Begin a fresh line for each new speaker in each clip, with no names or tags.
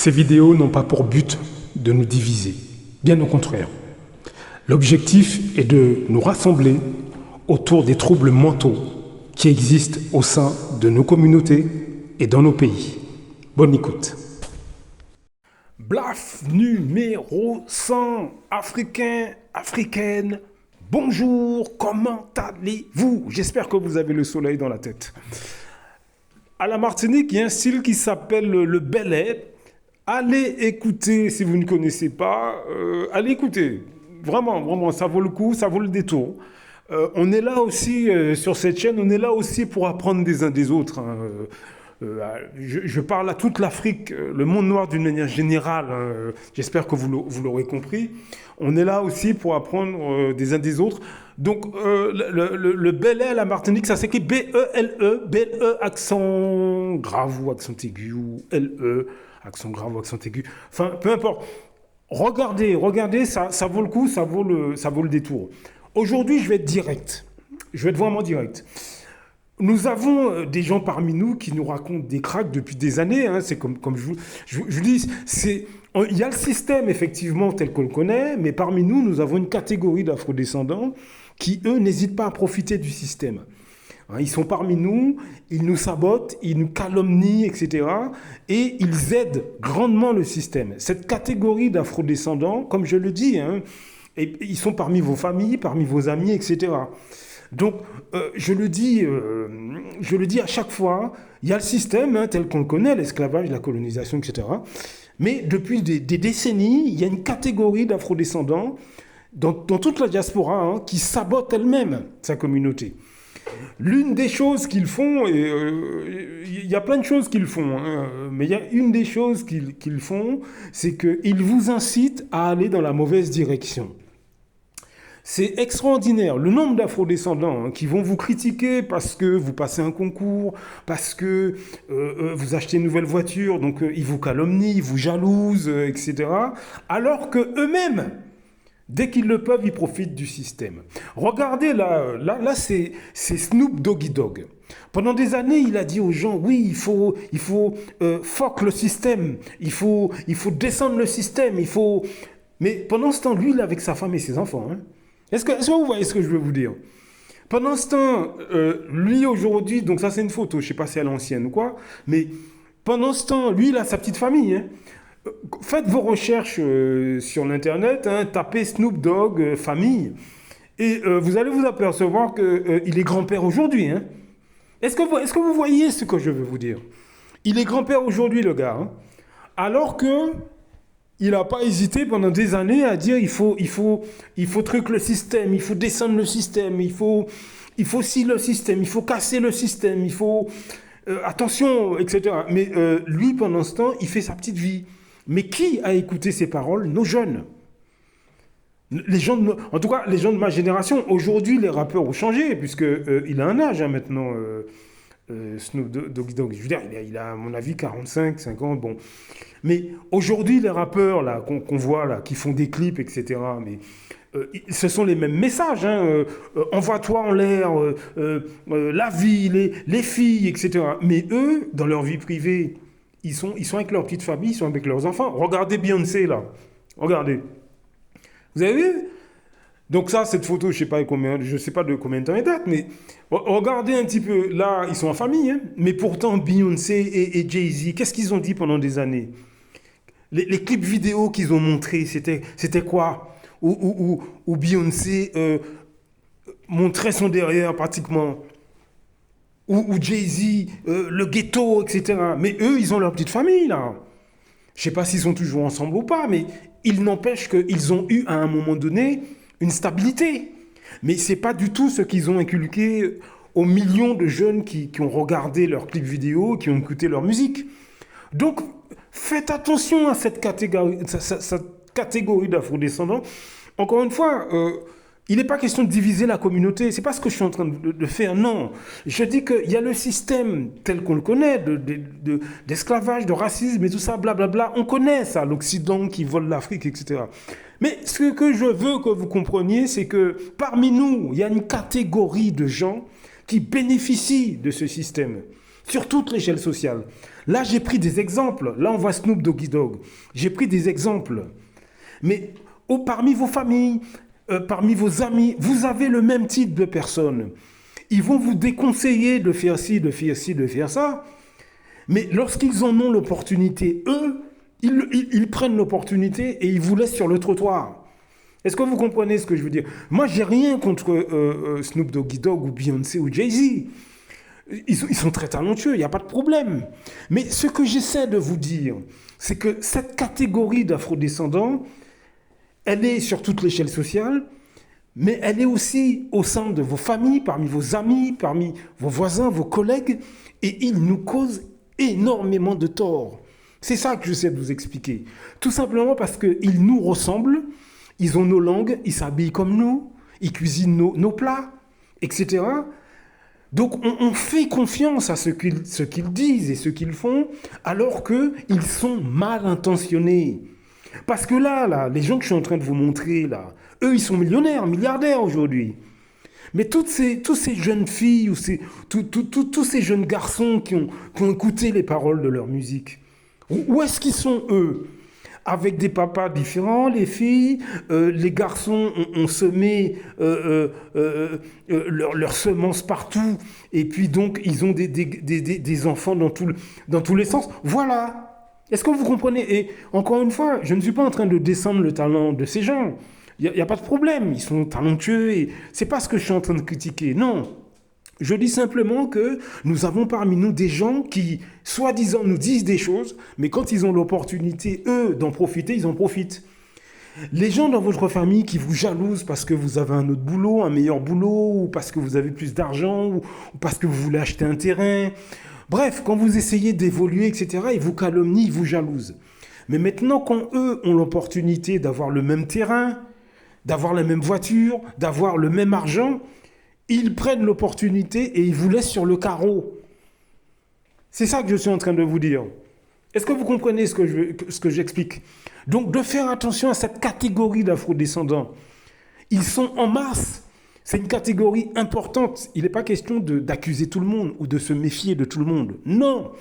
Ces vidéos n'ont pas pour but de nous diviser, bien au contraire. L'objectif est de nous rassembler autour des troubles mentaux qui existent au sein de nos communautés et dans nos pays. Bonne écoute.
Blaf numéro 100, Africains, Africaines, bonjour, comment allez-vous? J'espère que vous avez le soleil dans la tête. À la Martinique, il y a un style qui s'appelle le belay. Allez écouter, si vous ne connaissez pas, allez écouter. Vraiment, ça vaut le coup, ça vaut le détour. On est là aussi, sur cette chaîne, on est là aussi pour apprendre des uns des autres. Je parle à toute l'Afrique, le monde noir d'une manière générale. J'espère que vous l'aurez compris. On est là aussi pour apprendre des uns des autres. Donc, le belay à la Martinique, ça s'écrit B-E-L-E, B-E, accent grave ou accent aigu, ou L-E, accent grave ou accent aigu. Enfin, peu importe. Regardez, ça vaut le coup, ça vaut le détour. Aujourd'hui, je vais être direct. Je vais être vraiment direct. Nous avons des gens parmi nous qui nous racontent des cracks depuis des années. C'est comme je dis, il y a le système effectivement tel qu'on le connaît, mais parmi nous, nous avons une catégorie d'afrodescendants qui, eux, n'hésitent pas à profiter du système. Ils sont parmi nous, ils nous sabotent, ils nous calomnient, etc. Et ils aident grandement le système. Cette catégorie d'afrodescendants, comme je le dis, et ils sont parmi vos familles, parmi vos amis, etc. Donc, je le dis à chaque fois, il y a le système tel qu'on le connaît, l'esclavage, la colonisation, etc. Mais depuis des décennies, il y a une catégorie d'afrodescendants dans toute la diaspora qui sabote elle-même sa communauté. L'une des choses qu'ils font, et il y a plein de choses qu'ils font, mais il y a une des choses qu'ils font, c'est qu'ils vous incitent à aller dans la mauvaise direction. C'est extraordinaire, le nombre d'afrodescendants qui vont vous critiquer parce que vous passez un concours, parce que vous achetez une nouvelle voiture, donc ils vous calomnient, ils vous jalousent, etc. Alors qu'eux-mêmes, dès qu'ils le peuvent, ils profitent du système. Regardez, là c'est Snoop Doggy Dogg. Pendant des années, il a dit aux gens, oui, il faut fuck le système, il faut descendre le système, Mais pendant ce temps, lui, il est avec sa femme et ses enfants. Est-ce que vous voyez ce que je veux vous dire? Pendant ce temps, lui aujourd'hui, donc ça c'est une photo, je ne sais pas si c'est à l'ancienne ou quoi, mais pendant ce temps, lui, il a sa petite famille. Faites vos recherches sur l'internet, tapez Snoop Dogg famille, et vous allez vous apercevoir qu'il est grand-père aujourd'hui. Est-ce que vous voyez ce que je veux vous dire? Il est grand-père aujourd'hui, le gars, alors que il n'a pas hésité pendant des années à dire il faut truc le système, il faut descendre le système, il faut scier le système, il faut casser le système, il faut attention, etc. Mais lui, pendant ce temps, il fait sa petite vie. Mais qui a écouté ces paroles? Nos jeunes. En tout cas, les gens de ma génération. Aujourd'hui, les rappeurs ont changé, puisqu'il a un âge maintenant, Snoop Doggy Dogg. Je veux dire, il a à mon avis 45, 50, bon. Mais aujourd'hui, les rappeurs là, qu'on voit, là, qui font des clips, etc., mais ce sont les mêmes messages. Envoie-toi en l'air, la vie, les filles, etc. Mais eux, dans leur vie privée, ils sont avec leur petite famille, ils sont avec leurs enfants. Regardez Beyoncé, là. Regardez. Vous avez vu? Donc ça, cette photo, je ne sais pas de combien de temps elle date, mais regardez un petit peu. Là, ils sont en famille, mais pourtant, Beyoncé et Jay-Z, qu'est-ce qu'ils ont dit pendant des années? Les clips vidéo qu'ils ont montrés, c'était quoi? Où Beyoncé montrait son derrière pratiquement. Ou Jay-Z, le ghetto, etc. Mais eux, ils ont leur petite famille, là. Je ne sais pas s'ils sont toujours ensemble ou pas, mais il n'empêche qu'ils ont eu, à un moment donné, une stabilité. Mais ce n'est pas du tout ce qu'ils ont inculqué aux millions de jeunes qui ont regardé leurs clips vidéo, qui ont écouté leur musique. Donc, faites attention à cette catégorie d'afrodescendants. Encore une fois, il n'est pas question de diviser la communauté. Ce n'est pas ce que je suis en train de faire, non. Je dis qu'il y a le système tel qu'on le connaît, d'esclavage, de racisme et tout ça, blablabla. On connaît ça, l'Occident qui vole l'Afrique, etc. Mais ce que je veux que vous compreniez, c'est que parmi nous, il y a une catégorie de gens qui bénéficient de ce système, sur toute l'échelle sociale. Là, j'ai pris des exemples. Là, on voit Snoop Doggy Dogg. J'ai pris des exemples. Mais parmi vos familles, parmi vos amis, vous avez le même type de personnes. Ils vont vous déconseiller de faire ci, de faire ci, de faire ça. Mais lorsqu'ils en ont l'opportunité, eux, ils prennent l'opportunité et ils vous laissent sur le trottoir. Est-ce que vous comprenez ce que je veux dire? Moi, j'ai rien contre Snoop Doggy Dogg ou Beyoncé ou Jay-Z. Ils sont très talentueux, il n'y a pas de problème. Mais ce que j'essaie de vous dire, c'est que cette catégorie d'afrodescendants, elle est sur toute l'échelle sociale, mais elle est aussi au sein de vos familles, parmi vos amis, parmi vos voisins, vos collègues, et ils nous causent énormément de tort. C'est ça que j'essaie de vous expliquer. Tout simplement parce qu'ils nous ressemblent, ils ont nos langues, ils s'habillent comme nous, ils cuisinent nos plats, etc. Donc on fait confiance à ce qu'ils disent et ce qu'ils font, alors qu'ils sont mal intentionnés. Parce que là, les gens que je suis en train de vous montrer, là, eux, ils sont millionnaires, milliardaires aujourd'hui. Mais toutes ces jeunes filles, ou tous ces jeunes garçons qui ont écouté les paroles de leur musique, où est-ce qu'ils sont, eux? Avec des papas différents, les filles, les garçons ont semé leurs semences partout, et puis donc ils ont des enfants dans tous les sens. Voilà. Est-ce que vous comprenez? Et encore une fois, je ne suis pas en train de descendre le talent de ces gens. Il n'y a pas de problème, ils sont talentueux, et c'est pas ce que je suis en train de critiquer, non. Je dis simplement que nous avons parmi nous des gens qui, soi-disant, nous disent des choses, mais quand ils ont l'opportunité, eux, d'en profiter, ils en profitent. Les gens dans votre famille qui vous jalousent parce que vous avez un autre boulot, un meilleur boulot, ou parce que vous avez plus d'argent, ou parce que vous voulez acheter un terrain. Bref, quand vous essayez d'évoluer, etc., ils vous calomnient, ils vous jalousent. Mais maintenant, quand eux ont l'opportunité d'avoir le même terrain, d'avoir la même voiture, d'avoir le même argent, ils prennent l'opportunité et ils vous laissent sur le carreau. C'est ça que je suis en train de vous dire. Est-ce que vous comprenez ce que j'explique? Donc, de faire attention à cette catégorie d'afrodescendants. Ils sont en masse. C'est une catégorie importante. Il n'est pas question d'accuser tout le monde ou de se méfier de tout le monde. Non.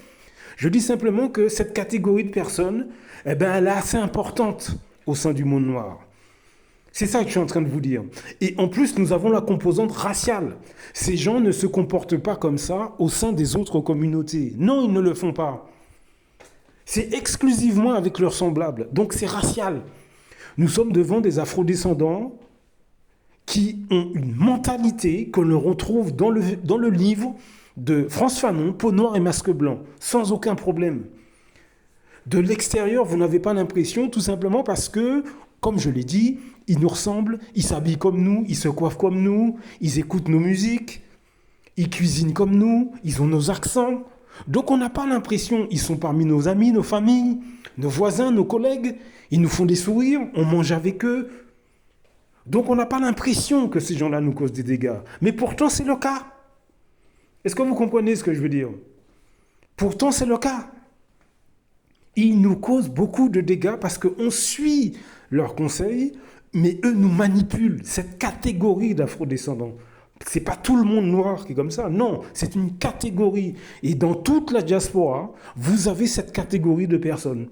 Je dis simplement que cette catégorie de personnes, elle est assez importante au sein du monde noir. C'est ça que je suis en train de vous dire. Et en plus, nous avons la composante raciale. Ces gens ne se comportent pas comme ça au sein des autres communautés. Non, ils ne le font pas. C'est exclusivement avec leurs semblables. Donc c'est racial. Nous sommes devant des afrodescendants qui ont une mentalité que l'on retrouve dans le livre de France Fanon, Peau noire et masque blanc, sans aucun problème. De l'extérieur, vous n'avez pas l'impression, tout simplement parce que, comme je l'ai dit, ils nous ressemblent, ils s'habillent comme nous, ils se coiffent comme nous, ils écoutent nos musiques, ils cuisinent comme nous, ils ont nos accents. Donc on n'a pas l'impression, ils sont parmi nos amis, nos familles, nos voisins, nos collègues, ils nous font des sourires, on mange avec eux. Donc on n'a pas l'impression que ces gens-là nous causent des dégâts. Mais pourtant c'est le cas. Est-ce que vous comprenez ce que je veux dire? Pourtant c'est le cas. Ils nous causent beaucoup de dégâts parce qu'on suit leurs conseils, mais eux nous manipulent. Cette catégorie d'afrodescendants. C'est pas tout le monde noir qui est comme ça. Non, c'est une catégorie. Et dans toute la diaspora, vous avez cette catégorie de personnes.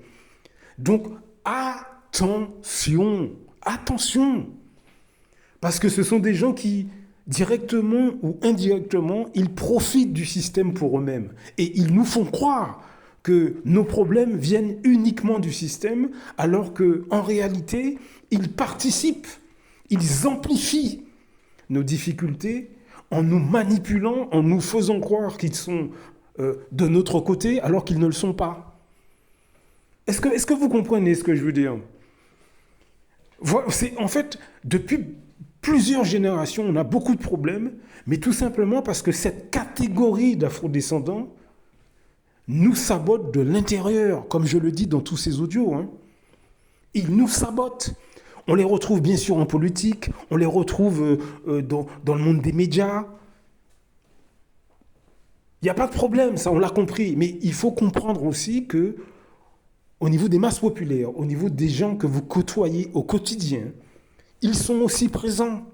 Donc attention, attention. Parce que ce sont des gens qui, directement ou indirectement, ils profitent du système pour eux-mêmes. Et ils nous font croire que nos problèmes viennent uniquement du système, alors qu'en réalité, ils participent, ils amplifient nos difficultés en nous manipulant, en nous faisant croire qu'ils sont de notre côté, alors qu'ils ne le sont pas. Est-ce que vous comprenez ce que je veux dire? En fait, depuis plusieurs générations, on a beaucoup de problèmes, mais tout simplement parce que cette catégorie d'afrodescendants nous sabote de l'intérieur, comme je le dis dans tous ces audios. Ils nous sabotent. On les retrouve bien sûr en politique, on les retrouve dans le monde des médias. Il n'y a pas de problème, ça on l'a compris, mais il faut comprendre aussi que au niveau des masses populaires, au niveau des gens que vous côtoyez au quotidien, ils sont aussi présents.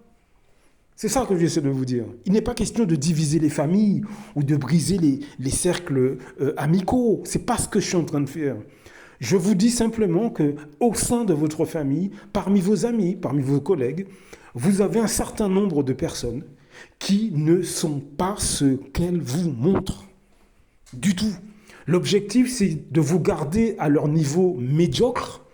C'est ça que j'essaie de vous dire. Il n'est pas question de diviser les familles ou de briser les cercles amicaux. C'est pas ce que je suis en train de faire. Je vous dis simplement que au sein de votre famille, parmi vos amis, parmi vos collègues, vous avez un certain nombre de personnes qui ne sont pas ce qu'elles vous montrent du tout. L'objectif, c'est de vous garder à leur niveau médiocre.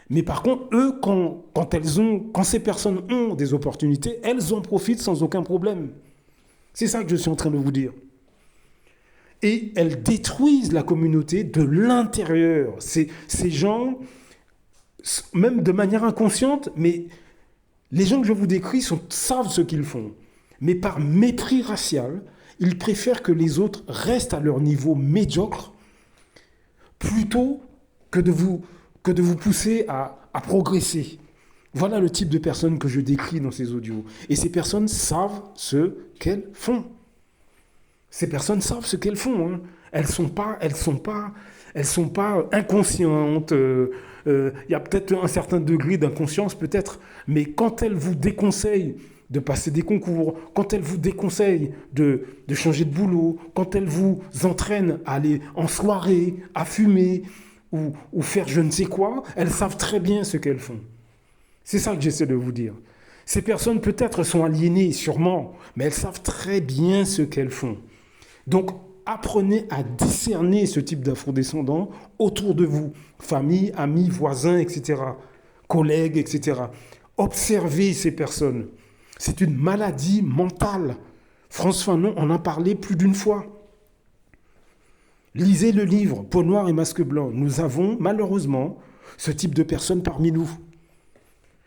Mais par contre, eux, quand ces personnes ont des opportunités, elles en profitent sans aucun problème. C'est ça que je suis en train de vous dire. Et elles détruisent la communauté de l'intérieur. Ces gens, même de manière inconsciente, mais les gens que je vous décris savent ce qu'ils font. Mais par mépris racial, ils préfèrent que les autres restent à leur niveau médiocre plutôt que de vous pousser à progresser. Voilà le type de personnes que je décris dans ces audios. Et ces personnes savent ce qu'elles font. Ces personnes savent ce qu'elles font. Hein. Elles sont pas inconscientes. Y a peut-être un certain degré d'inconscience, peut-être. Mais quand elles vous déconseillent de passer des concours, quand elles vous déconseillent de changer de boulot, quand elles vous entraînent à aller en soirée, à fumer ou faire je ne sais quoi, elles savent très bien ce qu'elles font. C'est ça que j'essaie de vous dire. Ces personnes peut-être sont aliénées, sûrement, mais elles savent très bien ce qu'elles font. Donc, apprenez à discerner ce type d'afrodescendants autour de vous, famille, amis, voisins, etc., collègues, etc. Observez ces personnes. C'est une maladie mentale. François Fanon en a parlé plus d'une fois. Lisez le livre Peau noire et masque blanc. Nous avons malheureusement ce type de personnes parmi nous.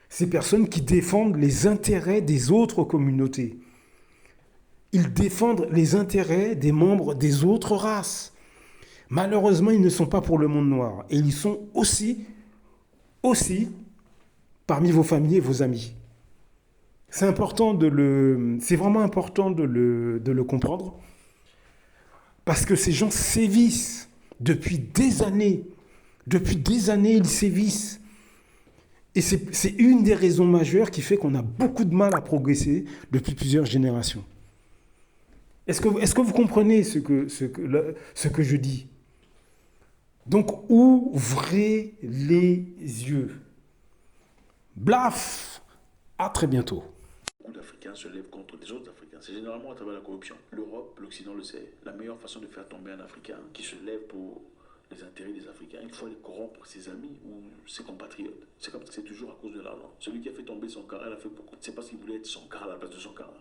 Ces personnes qui défendent les intérêts des autres communautés. Ils défendent les intérêts des membres des autres races. Malheureusement, ils ne sont pas pour le monde noir. Et ils sont aussi parmi vos familles et vos amis. C'est vraiment important de le comprendre. Parce que ces gens sévissent depuis des années. Depuis des années, ils sévissent. Et c'est une des raisons majeures qui fait qu'on a beaucoup de mal à progresser depuis plusieurs générations. Est-ce que vous comprenez ce que je dis? Donc, ouvrez les yeux. Blaf! À très bientôt.
Beaucoup d'Africains se lèvent contre des autres Africains. C'est généralement à travers la corruption. L'Europe, l'Occident le sait. La meilleure façon de faire tomber un Africain qui se lève pour les intérêts des Africains, il faut aller corrompre ses amis ou ses compatriotes. C'est comme ça que c'est toujours à cause de l'argent. Celui qui a fait tomber son cara, il a fait beaucoup. C'est parce qu'il voulait être son cara à la place de son cara.